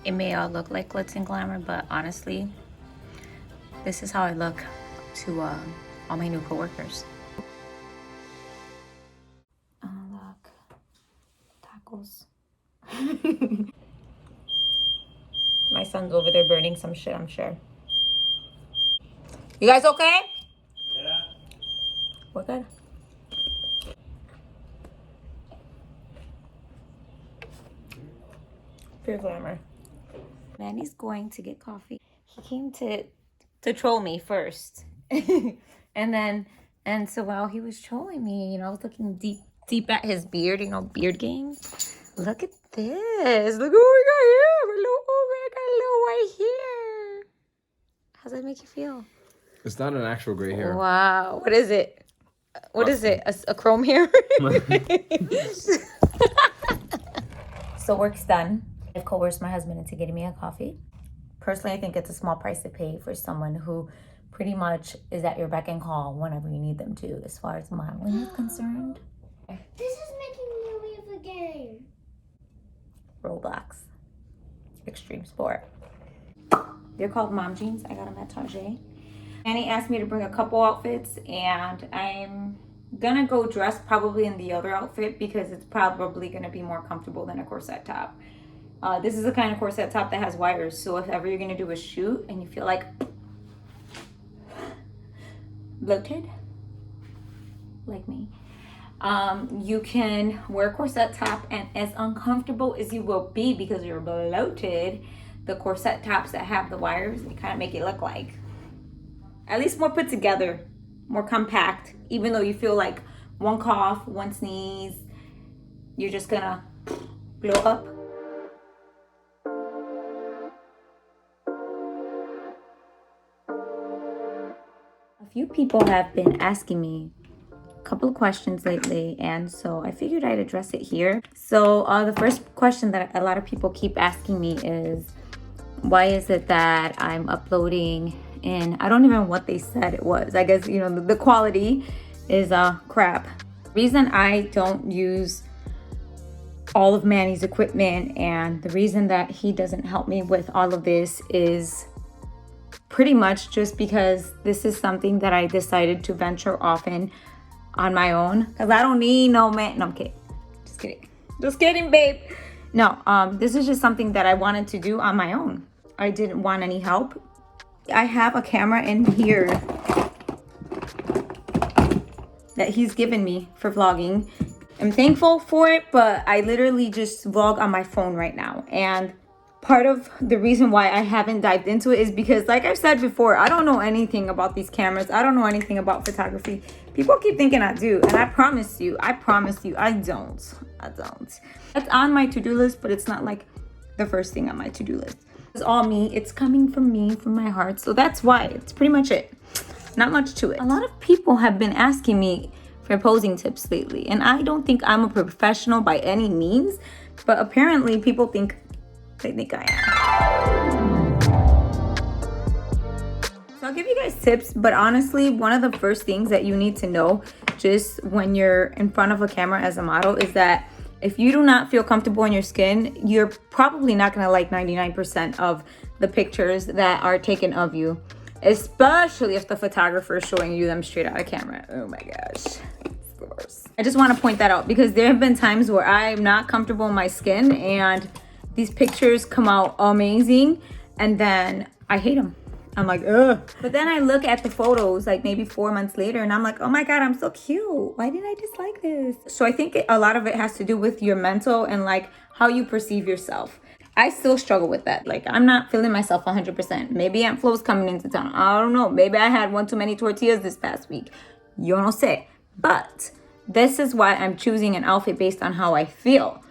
It may all look like glitz and glamour, but honestly, this is how I look to all my new coworkers. Oh, look. Tacos. My son's over there burning some shit, I'm sure. You guys okay? Yeah. We're good. Pure glamour. Manny's going to get coffee. He came to troll me first. and so while he was trolling me, you know, I was looking deep at his beard, you know, beard game. Look at this. Look what we got here. We got a little white hair. How's that make you feel? It's not an actual gray hair. Wow. What is it? What is it? A chrome hair? So work's done. I've coerced my husband into getting me a coffee. Personally, I think it's a small price to pay for someone who pretty much is at your beck and call whenever you need them to, as far as modeling is concerned. This is making me leave a game. Roblox. Extreme sport. They're called mom jeans. I got them at Target. Annie asked me to bring a couple outfits, and I'm gonna go dress probably in the other outfit because it's probably gonna be more comfortable than a corset top. This is the kind of corset top that has wires, so if ever you're gonna do a shoot and you feel like bloated, like me, you can wear a corset top, and as uncomfortable as you will be because you're bloated, the corset tops that have the wires, they kind of make it look like at least more put together, more compact, even though you feel like one cough, one sneeze, you're just gonna blow up. A few people have been asking me a couple of questions lately, and so I figured I'd address it here. So the first question that a lot of people keep asking me is, why is it that I'm uploading in, I don't even know what they said it was. I guess, you know, the quality is crap. The reason I don't use all of Manny's equipment and the reason that he doesn't help me with all of this is pretty much just because this is something that I decided to venture off in on my own, because I don't need no man. No, I'm kidding. Just kidding, babe. No, this is just something that I wanted to do on my own. I didn't want any help. I have a camera in here that he's given me for vlogging. I'm thankful for it, but I literally just vlog on my phone right now. And part of the reason why I haven't dived into it is because, like I've said before, I don't know anything about these cameras. I don't know anything about photography. People keep thinking I do, and I promise you, I don't. It's on my to-do list, but it's not like the first thing on my to-do list. It's all me. It's coming from me, from my heart. So that's why. It's pretty much it. Not much to it. A lot of people have been asking me for posing tips lately, and I don't think I'm a professional by any means, but apparently people think I am. So I'll give you guys tips, but honestly, one of the first things that you need to know just when you're in front of a camera as a model is that if you do not feel comfortable in your skin, you're probably not gonna like 99% of the pictures that are taken of you, especially if the photographer is showing you them straight out of camera. Oh my gosh, it's the worst. I just want to point that out because there have been times where I'm not comfortable in my skin and these pictures come out amazing and then I hate them. I'm like, ugh. But then I look at the photos like maybe 4 months later and I'm like, oh my God, I'm so cute. Why did I dislike this? So I think a lot of it has to do with your mental and like how you perceive yourself. I still struggle with that. Like, I'm not feeling myself 100%. Maybe Aunt Flo's coming into town. I don't know. Maybe I had one too many tortillas this past week. Yo no sé. But this is why I'm choosing an outfit based on how I feel.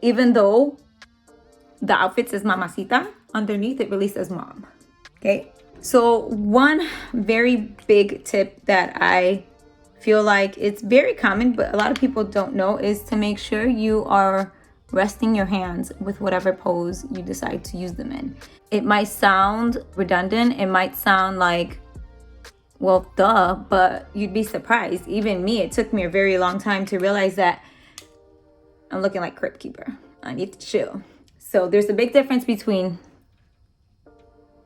Even though the outfit says mamacita, underneath it really says mom. Okay? So one very big tip that I feel like it's very common, but a lot of people don't know, is to make sure you are resting your hands with whatever pose you decide to use them in. It might sound redundant. It might sound like, well, duh, but you'd be surprised. Even me, it took me a very long time to realize that I'm looking like Crypt Keeper. I need to chill. So there's a big difference between,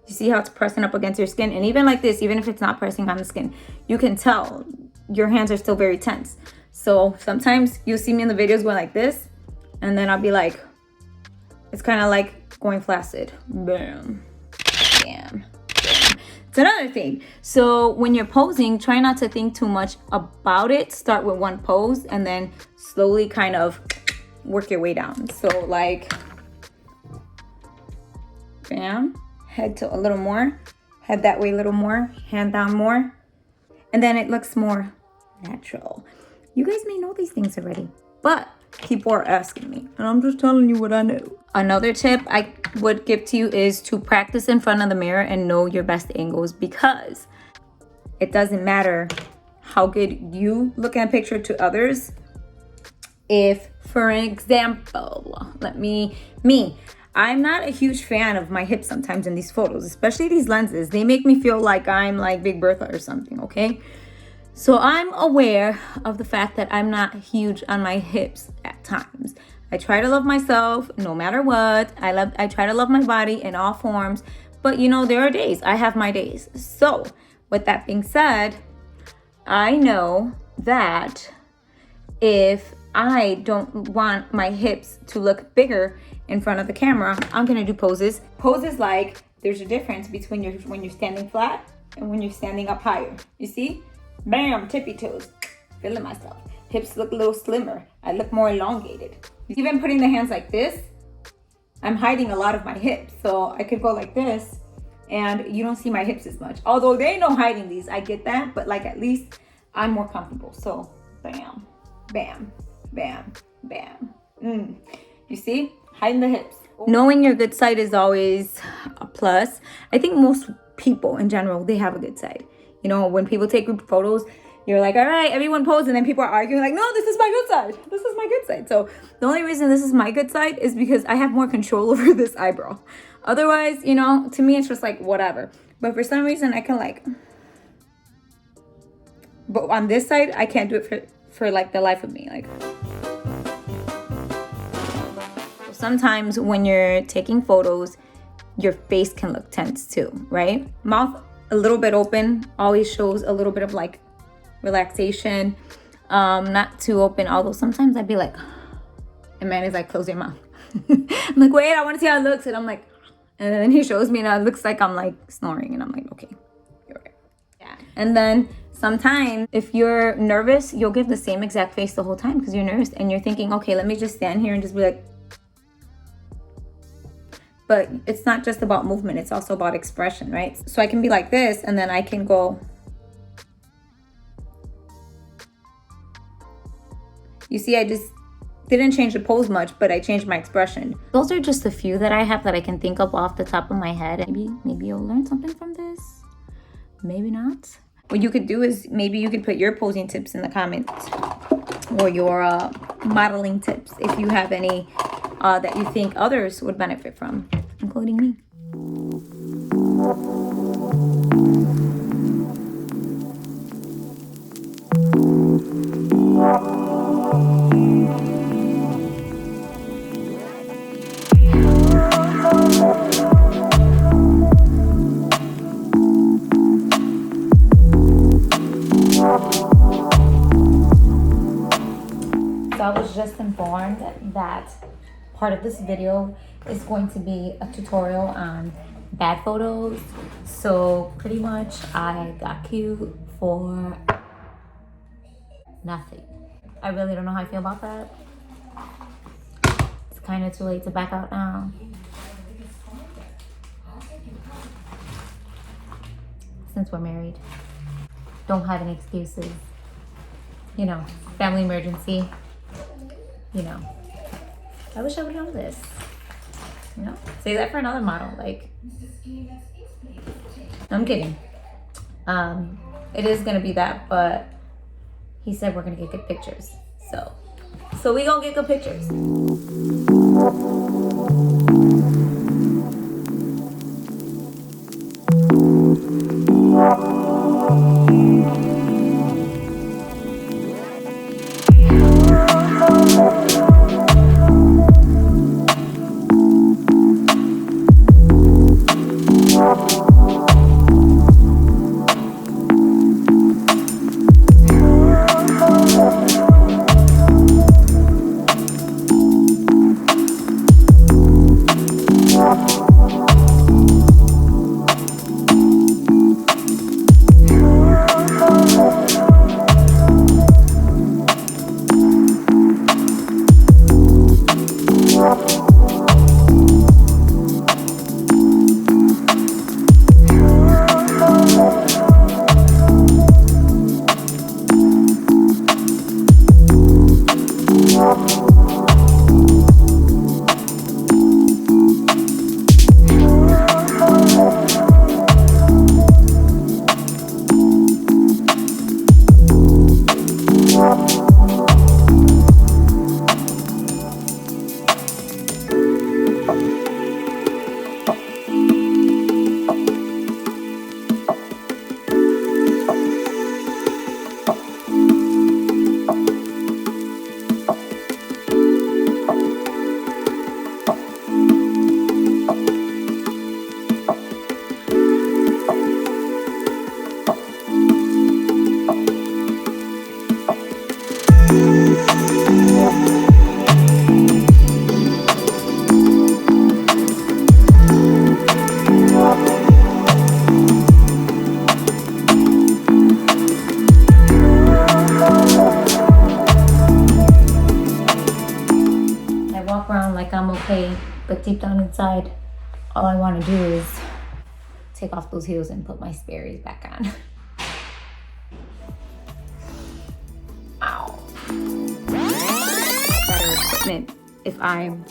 you see how it's pressing up against your skin? And even like this, even if it's not pressing on the skin, you can tell your hands are still very tense. So sometimes you'll see me in the videos going like this, and then I'll be like, it's kind of like going flaccid. Boom, bam, bam. It's another thing. So when you're posing, try not to think too much about it. Start with one pose and then slowly kind of work your way down. So like, bam, head to a little more, head that way a little more, hand down more, and then it looks more natural. You guys may know these things already, but people are asking me, and I'm just telling you what I know. Another tip I would give to you is to practice in front of the mirror and know your best angles, because it doesn't matter how good you look at a picture to others. If, for example, I'm not a huge fan of my hips sometimes in these photos, especially these lenses. They make me feel like I'm like Big Bertha or something, okay? So I'm aware of the fact that I'm not huge on my hips at times. I try to love myself no matter what. I try to love my body in all forms, but you know, there are days. I have my days. So with that being said, I know that if I don't want my hips to look bigger in front of the camera, I'm gonna do poses. Poses like there's a difference between when you're standing flat and when you're standing up higher. You see? Bam, tippy toes, feeling myself. Hips look a little slimmer. I look more elongated. Even putting the hands like this, I'm hiding a lot of my hips. So I could go like this and you don't see my hips as much. Although they ain't no hiding these, I get that, but like at least I'm more comfortable. So bam, bam, bam, bam. You see? Hiding the hips. Knowing your good side is always a plus. I think most people in general, they have a good side. You know, when people take group photos, you're like, all right, everyone pose, and then people are arguing like, no, this is my good side. This is my good side. So the only reason this is my good side is because I have more control over this eyebrow. Otherwise, you know, to me, it's just like whatever. But for some reason, I can like, but on this side, I can't do it for like the life of me. Like, sometimes when you're taking photos, your face can look tense too, right? Mouth a little bit open always shows a little bit of like relaxation. Not too open, although sometimes I'd be like, and man is like, close your mouth. I'm like, wait, I want to see how it looks. And I'm like, and then he shows me and it looks like I'm like snoring, and I'm like, okay, you're right. Yeah. And then sometimes if you're nervous, you'll give the same exact face the whole time because you're nervous and you're thinking, okay, let me just stand here and just be like. But it's not just about movement, it's also about expression, right? So I can be like this and then I can go. You see, I just didn't change the pose much, but I changed my expression. Those are just a few that I have that I can think of off the top of my head. Maybe you'll learn something from this. Maybe not. What you could do is maybe you could put your posing tips in the comments or your modeling tips if you have any that you think others would benefit from, including me. So I was just informed that part of this video is going to be a tutorial on bad photos. So pretty much I got cute for nothing. I really don't know how I feel about that. It's kind of too late to back out now. Since we're married, don't have any excuses. You know, family emergency. You know, I wish I would know this. You know, say that for another model. Like, I'm kidding. It is gonna be that, but he said we're gonna get good pictures. So we gonna get good pictures. outside, all I want to do is take off those heels and put my Sperry's back on. Ow. Better equipment if I'm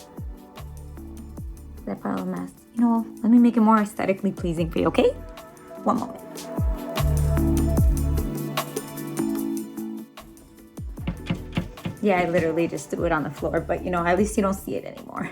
that pile of mess. You know, let me make it more aesthetically pleasing for you, okay? One moment. Yeah, I literally just threw it on the floor, but you know, at least you don't see it anymore.